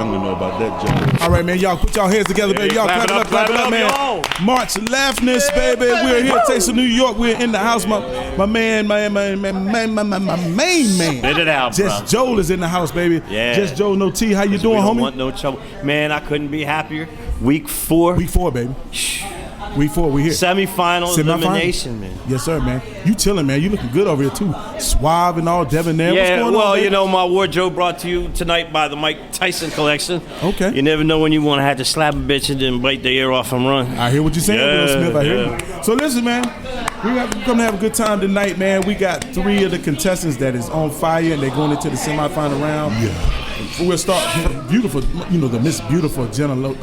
I don't know about that, Joe. All right, man. Y'all put y'all hands together, baby. Y'all clap it up, man. y'all. March Laughness, baby. We're here at Taste of New York. We're in the house. My main man. Spit it out, bro. Just Joel is in the house, baby. Yeah. Just Joel, no T. How you doing, We don't homie? want no trouble. Man, I couldn't be happier. Week 4. Week 4, baby. Week 4, we here. Semifinal elimination, man. Yes, sir, man. You chilling, man. You looking good over here, too. Suave and all, debonair. Yeah, What's going well, on, you know, my wardrobe brought to you tonight by the Mike Tyson collection. Okay. You never know when you want to have to slap a bitch and then bite the ear off and run. I hear what you're saying, Yeah, Will Smith. I hear yeah. you. So listen, man. We're going to have a good time tonight, man. We got 3 of the contestants that is on fire, and they're going into the semifinal round. Yeah. We'll start beautiful, you know, the Miss Beautiful Jenna. You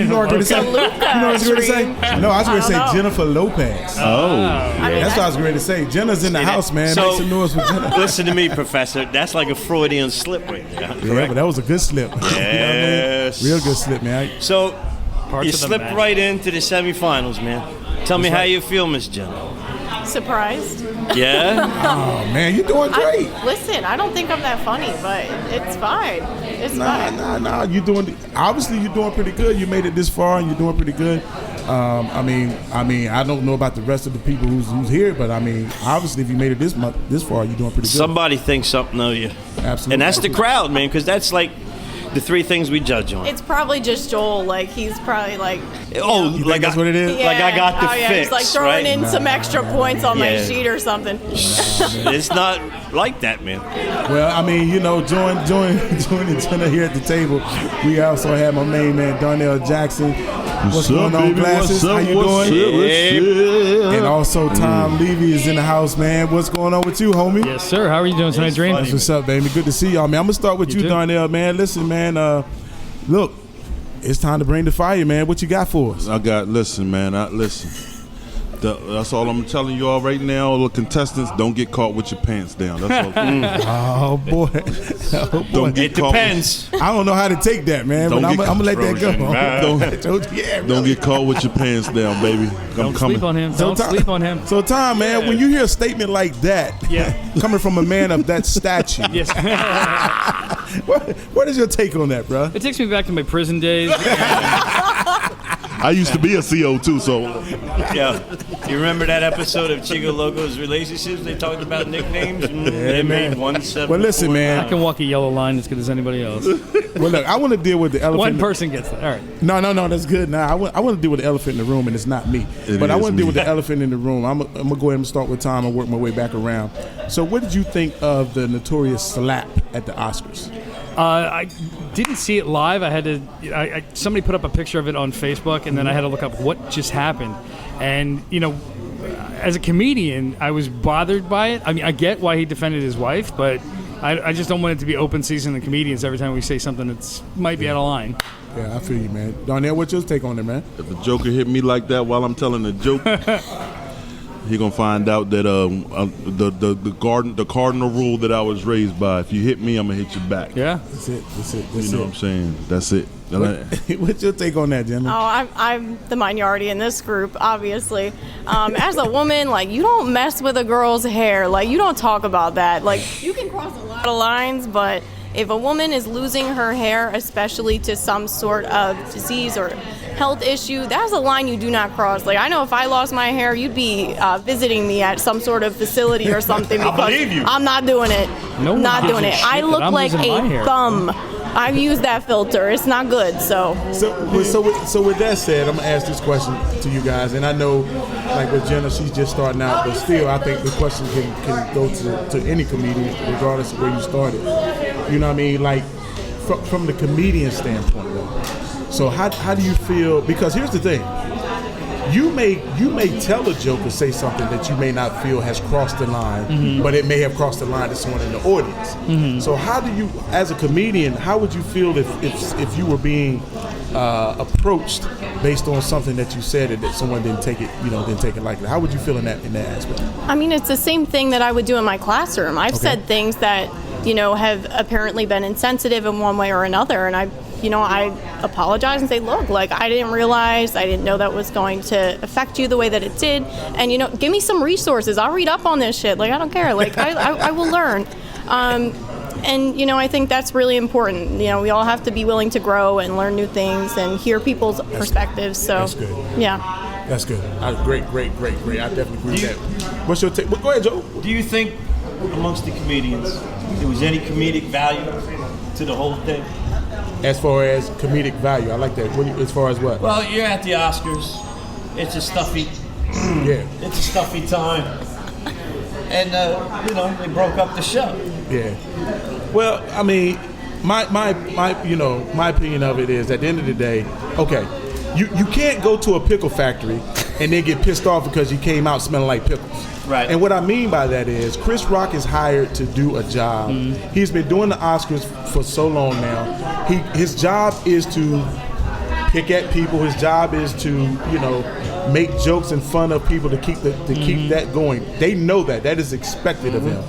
know what I was going to say? You know what I was going to say? No, I was going to say Jennifer Lopez. Oh. That's what I was going to say. Jenna's in the house, man. So- Make some noise for Jenna. Listen to me, Professor. That's like a Freudian slip right there. Yeah, but that was a good slip. You know what I mean? Yes. Real good slip, man. So, Parts you of the slipped match. right into the semifinals, man. Tell me how you feel, Miss Jenna. Surprised. Yeah? Oh, man, you're doing great. Listen, I don't think I'm that funny, but it's fine. It's fine. Nah. Obviously, you're doing pretty good. You made it this far, and you're doing pretty good. I mean, I don't know about the rest of the people who's here, but I mean, obviously, if you made it this far, you're doing pretty good. Somebody thinks something of you. Absolutely. And that's the crowd, man, because that's like the 3 things we judge on. It's probably just Joel. Like, he's probably like. Oh, You think that's what it is? Yeah. Like I got the fix, He's like throwing right? in some extra points on my Yeah. sheet or something. It's not like that, man. Well, I mean, you know, joining Jenna here at the table, we also have my main man, Darnell Jackson. What's going on, baby? Glasses? What's up? How you What's doing? up? And also, Tom Levy is in the house, man. What's going on with you, homie? Yes, sir. How are you doing tonight, Dream? That's what's up, baby. Good to see y'all, man. I'm gonna start with you, too. Darnell, man. Listen, man. Look, it's time to bring the fire, man. What you got for us? Listen, man. Listen. That's all I'm telling you all right now. All the contestants, don't get caught with your pants down. That's all. Oh boy. Don't get It caught. depends. I don't know how to take that, man. Don't But I'm get gonna let that go. Don't Yeah, Don't get caught with your pants down, baby. Don't sleep on him. So Don't Tom- sleep on him. So, Tom, man, when you hear a statement like that, coming from a man of that stature, Yes. what is your take on that, bro? It takes me back to my prison days. I used to be a CO too, so Yeah. You remember that episode of Chico Loco's Relationships? They talked about nicknames. They made 174. Well, listen, I man. can walk a yellow line as good as anybody else. Well, look, I want to deal with the elephant. One person gets that. All right. No, that's good. Now, I want to deal with the elephant in the room, and it's not me. But I is want to deal me. with the elephant in the room. I'm going to go ahead and start with Tom and work my way back around. So, what did you think of the notorious slap at the Oscars? I didn't see it live. I had to. Somebody put up a picture of it on Facebook, and then I had to look up what just happened. And you know, as a comedian, I was bothered by it. I mean, I get why he defended his wife, but I just don't want it to be open season to comedians every time we say something that's might be out of line. Yeah, I feel you, man. Darnell, what's your take on it, man? if a joker hit me like that while I'm telling a joke, he gonna find out that the cardinal rule that I was raised by: if you hit me, I'm gonna hit you back. Yeah. That's it. You know what I'm saying? That's it. What's your take on that, Jenna? Oh, I'm the minority in this group, obviously. As a woman, like, you don't mess with a girl's hair. Like, you don't talk about that. Like, you can cross a lot of lines, but if a woman is losing her hair, especially to some sort of disease or health issue, that's a line you do not cross. Like, I know if I lost my hair, you'd be visiting me at some sort of facility or something because believe you. I'm not doing it. No Not one doing gives it. a I shit look that I'm like losing my a hair. thumb. I've used that filter. It's not good, so. So with that said, I'm gonna ask this question to you guys, and I know, like with Jenna, she's just starting out, but still, I think the question can go to any comedian, regardless of where you started. You know what I mean? Like from the comedian standpoint, though. So how do you feel? Because here's the thing. You may tell a joke or say something that you may not feel has crossed the line, but it may have crossed the line to someone in the audience. So how do you, as a comedian, how would you feel if you were being approached based on something that you said and that someone didn't take it like that? How would you feel in that aspect? I mean, it's the same thing that I would do in my classroom. I've said things that, have apparently been insensitive in one way or another, and I apologize and say, look, like, I didn't realize, I didn't know that was going to affect you the way that it did, and, give me some resources. I'll read up on this shit. Like, I don't care. Like, I will learn. And, you know, I think that's really important. You know, we all have to be willing to grow and learn new things and hear people's perspectives. So, That's good. Yeah. That's good. Great. I definitely agree with that. What's your take? Well, go ahead, Joe. Do you think amongst the comedians there was any comedic value to the whole thing? As far as comedic value, I like that. As far as what? Well, you're at the Oscars. It's a stuffy time. And, you know, they broke up the show. Yeah. Well, I mean, my opinion of it is at the end of the day, okay, you can't go to a pickle factory and then get pissed off because you came out smelling like pickles. Right. And what I mean by that is Chris Rock is hired to do a job. He's been doing the Oscars for so long now. His job is to pick at people. His job is to, you know, make jokes and fun of people to keep keep that going. They know that. That is expected of him.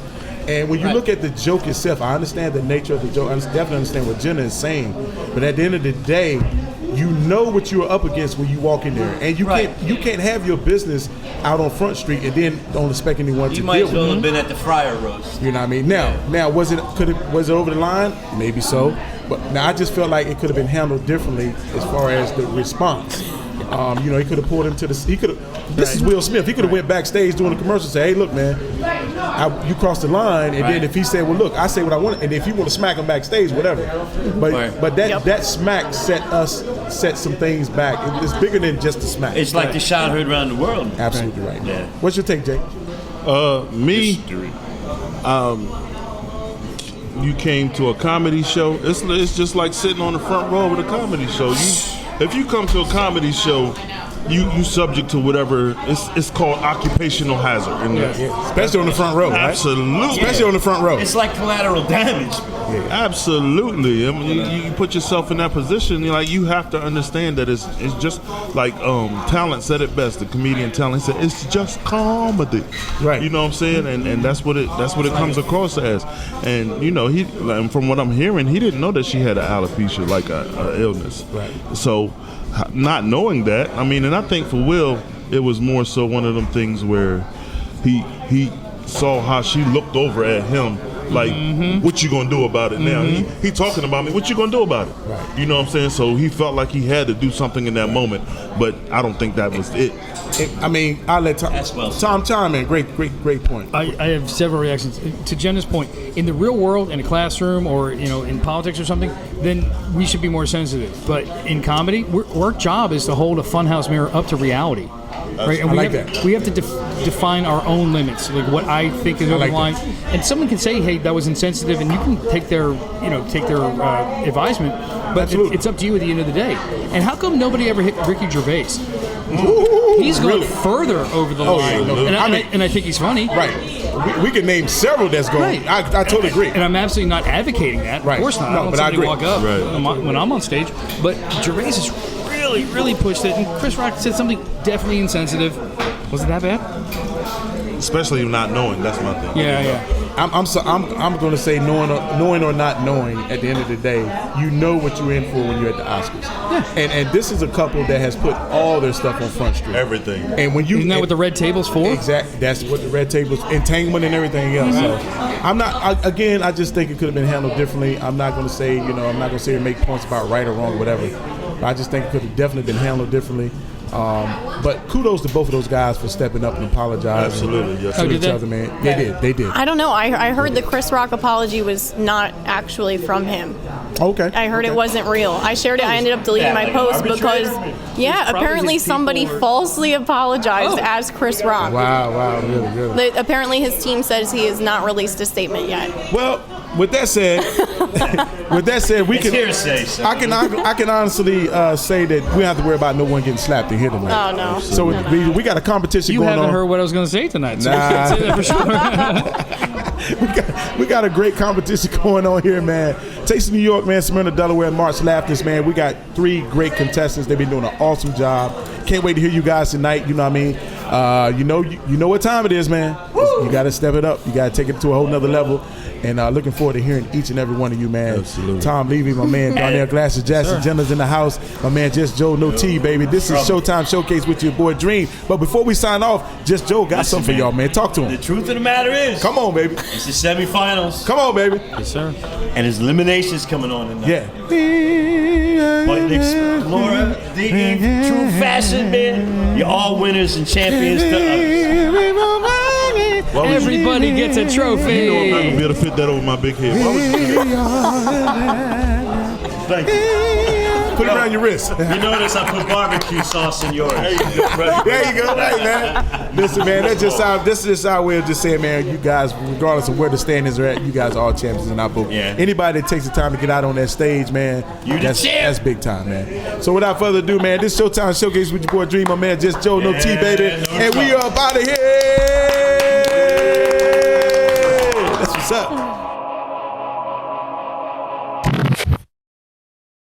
And when you look at the joke itself, I understand the nature of the joke. I definitely understand what Jenna is saying. But at the end of the day, you know what you're up against when you walk in there, and you can't have your business out on Front Street and then don't expect anyone to deal with it. You might as well have been at the Friar Roast. You know what I mean? Now was it over the line? Maybe so. But now I just felt like it could have been handled differently as far as the response. You know, he could have pulled him to the. This is Will Smith. He could have went backstage doing a commercial, and say, "Hey, look, man, you crossed the line." And then if he said, "Well, look, I say what I want," and if you want to smack him backstage, whatever. But that smack set some things back. It's bigger than just a smack. It's like the shot heard around the world. Absolutely right. Yeah. What's your take, Jay? Me, you came to a comedy show. It's just like sitting on the front row of a comedy show. If you come to a comedy show, you subject to whatever. It's called occupational hazard. Especially on the front row, right? Absolutely. Especially on the front row. It's like collateral damage. Yeah. Absolutely. I mean, you put yourself in that position. You have to understand that it's just like Talent said it best. The comedian Talent said it's just comedy. Right. You know what I'm saying? And that's what it comes across as. And from what I'm hearing, he didn't know that she had an alopecia, like a illness. Right. So, not knowing that, I mean, and I think for Will, it was more so one of them things where he saw how she looked over at him. Like, what you gonna do about it now? He talking about me. What you gonna do about it? Right. You know what I'm saying? So he felt like he had to do something in that moment, but I don't think that was it. I mean, I'll let Tom chime in. Great point. I have several reactions to Jenna's point. In the real world, in a classroom, or in politics or something, then we should be more sensitive. But in comedy, our job is to hold a funhouse mirror up to reality. Right? And we have to define our own limits, like what I think is over the line. And someone can say, "Hey, that was insensitive," and you can take their advisement. But it's up to you at the end of the day. And how come nobody ever hit Ricky Gervais? He's gone further over the line, and I think he's funny. Right. We can name several that's going. Right. I totally agree. And I'm absolutely not advocating that. Right. Of course not. No, I don't but I agree. walk up Right. when I'm on stage. But Gervais has really pushed it. And Chris Rock said something definitely insensitive. Was it that bad? Especially not knowing. That's my thing. Yeah. I'm going to say knowing or not knowing. At the end of the day, you know what you're in for when you're at the Oscars. Yeah. And this is a couple that has put all their stuff on Front Street. Everything. And when you isn't that what the red table's for? Exactly. That's what the red table's entanglement and everything else. So I'm not. I just think it could have been handled differently. I'm not going to say I'm not going to say or make points about right or wrong or whatever. But I just think it could have definitely been handled differently. But kudos to both of those guys for stepping up and apologizing to each other, man. They did. I don't know. I heard the Chris Rock apology was not actually from him. Okay. I heard it wasn't real. I shared it. I ended up deleting my post because, apparently somebody falsely apologized as Chris Rock. Wow, really. Apparently his team says he has not released a statement yet. Well, with that said, we can. Hearsay, so. I can honestly say that we don't have to worry about no one getting slapped in here tonight. Oh no. So we got a competition you going on. You haven't heard what I was going to say tonight. So nah. say that for sure. we got a great competition going on here, man. Taste of New York, man. Smyrna, Delaware, and March Laughter, man. We got 3 great contestants. They've been doing an awesome job. Can't wait to hear you guys tonight. You know what I mean? You know what time it is, man. You got to step it up. You got to take it to a whole nother level. And looking forward to hearing each and every one of you, man. Absolutely. Tom Levy, my man, Darnell Glasses, Jackson Jenner's in the house. My man, Just Joe, no T, baby. This is Showtime Showcase with your boy Dream. But before we sign off, Just Joe got something for y'all, man. Talk to The him. truth of the matter is, Come on, baby. it's the semifinals, Come on, baby. Yes, sir. and his elimination's coming on tonight. Yeah. But Explorer, the in true fashion, man, you're all winners and champions to us. Everybody gets a trophy. You know I'm not gonna be able to fit that over my big head. Why would you- Thank you. Put it around your wrist. You notice I put barbecue sauce in yours. There you go, right, man. Listen, man, this is just our way of just saying, man, you guys, regardless of where the standings are at, you guys are all champions in our book. Yeah. Anybody that takes the time to get out on that stage, man, You the that's champ. big time, man. So without further ado, man, this Showtime Showcase with your boy Dream, my man, Just Joe, no T, baby. no And we trouble. are out of here. That's what's up.